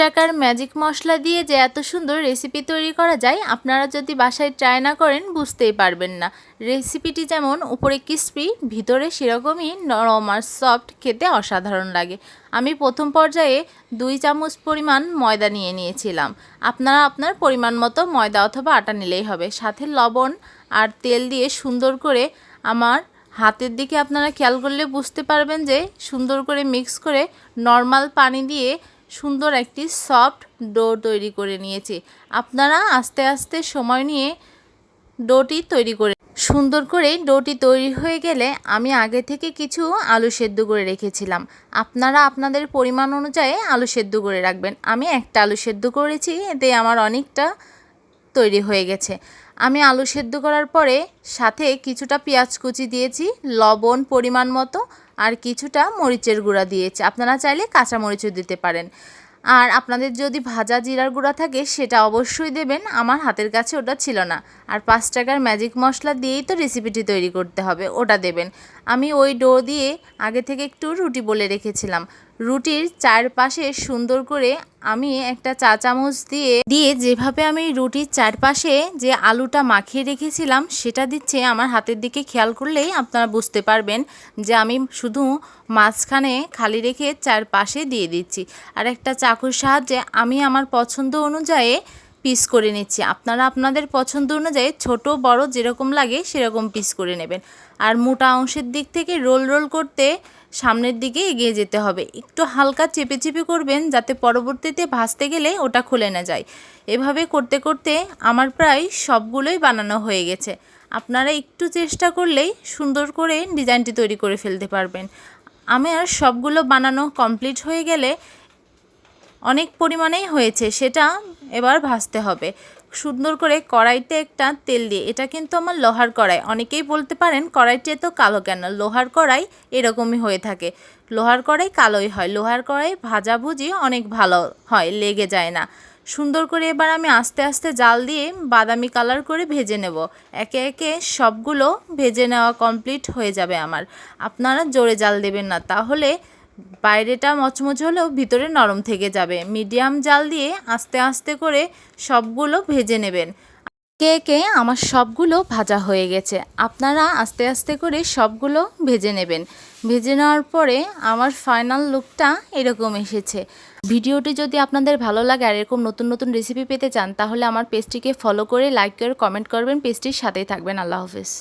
টাকার ম্যাজিক মশলা দিয়ে যে এত সুন্দর রেসিপি তৈরি করা যায়, আপনারা যদি বাসায় ট্রাই না করেন বুঝতেই পারবেন না। রেসিপিটি যেমন উপরে ক্রিস্পি, ভিতরে সেরকমই নরম আর সফট, খেতে অসাধারণ লাগে। আমি প্রথম পর্যায়ে 2 চামচ পরিমাণ ময়দা নিয়ে নিয়েছিলাম। আপনারা আপনার পরিমাণ মতো ময়দা অথবা আটা নিলেই হবে। সাথে লবণ আর তেল দিয়ে সুন্দর করে আমার হাতের দিকে আপনারা খেয়াল করলে বুঝতে পারবেন যে সুন্দর করে মিক্স করে নর্মাল পানি দিয়ে সুন্দর একটি সফট ডো তৈরি করে নিয়েছি। আপনারা আস্তে আস্তে সময় নিয়ে ডোটি তৈরি করে সুন্দর করে ডোটি তৈরি হয়ে গেলে আমি আগে থেকে কিছু আলু সেদ্ধ করে রেখেছিলাম। আপনারা আপনাদের পরিমাণ অনুযায়ী আলু সেদ্ধ করে রাখবেন। আমি একটা আলু সেদ্ধ করেছি, এতে আমার অনেকটা তৈরি হয়ে গেছে। আমি আলু সেদ্ধ করার পরে সাথে কিছুটা পেঁয়াজ কুচি দিয়েছি, লবণ পরিমাণ মতো, আর কিছুটা মরিচের গুঁড়া দিয়েছি। আপনারা চাইলে কাঁচা মরিচও দিতে পারেন। আর আপনাদের যদি ভাজা জিরার গুঁড়া থাকে সেটা অবশ্যই দেবেন। আমার হাতের কাছে ওটা ছিল না। আর 5 টাকার ম্যাজিক মশলা দিয়েই তো রেসিপিটি তৈরি করতে হবে, ওটা দেবেন। আমি ওই ডো দিয়ে আগে থেকে একটু রুটি বলে রেখেছিলাম। রুটির চারপাশে সুন্দর করে আমি একটা চা চামচ দিয়ে যেভাবে আমি রুটির চারপাশে যে আলুটা মাখিয়ে রেখেছিলাম সেটা দিচ্ছে। আমার হাতের দিকে খেয়াল করলেই আপনারা বুঝতে পারবেন যে আমি শুধু মাঝখানে খালি রেখে চারপাশে দিয়ে দিচ্ছি। আর একটা চাকুর সাহায্যে আমি আমার পছন্দ অনুযায়ী পিস করে নিচ্ছি। আপনারা আপনাদের পছন্দ অনুযায়ী ছোট বড় যেরকম লাগে সেরকম পিস করে নেবেন। আর মোটা অংশের দিক থেকে রোল করতে সামনের দিকে এগিয়ে যেতে হবে। একটু হালকা চেপে চেপে করবেন যাতে পরবর্তীতে ভাজতে গেলে ওটা খুলে না যায়। এভাবে করতে করতে আমার প্রায় সবগুলোই বানানো হয়ে গেছে। আপনারা একটু চেষ্টা করলেই সুন্দর করে ডিজাইনটি তৈরি করে ফেলতে পারবেন। আমার সবগুলো বানানো কমপ্লিট হয়ে গেলে অনেক পরিমাণেই হয়েছে, সেটা এবার ভাজতে হবে। সুন্দর করে কড়াইতে একটা তেল দিয়ে, এটা কিন্তু আমার লোহার কড়াই। অনেকেই বলতে পারেন কড়াইটি তো কালো কেন? লোহার কড়াই এরকমই হয়ে থাকে। লোহার কড়াই কালোই হয়। লোহার কড়াই ভাজাভুজি অনেক ভালো হয়, লেগে যায় না। সুন্দর করে এবার আমি আস্তে আস্তে জাল দিয়ে বাদামি কালার করে ভেজে নেব। একে একে সবগুলো ভেজে নেওয়া কমপ্লিট হয়ে যাবে আমার। আপনারা জোরে জাল দেবেন না, তাহলে বাইরেটা মচমচ হলেও ভিতরে নরম থেকে যাবে। মিডিয়াম জাল দিয়ে আস্তে আস্তে করে সবগুলো ভেজে নেবেন। একে একে আমার সবগুলো ভাজা হয়ে গেছে। আপনারা আস্তে আস্তে করে সবগুলো ভেজে নেবেন। ভেজে নেওয়ার পরে আমার ফাইনাল লুকটা এরকম এসেছে। ভিডিওটি যদি আপনাদের ভালো লাগে আর এরকম নতুন নতুন রেসিপি পেতে চান তাহলে আমার পেজটিকে ফলো করে লাইক করে কমেন্ট করবেন। পেজটির সাথেই থাকবেন। আল্লাহ হাফেজ।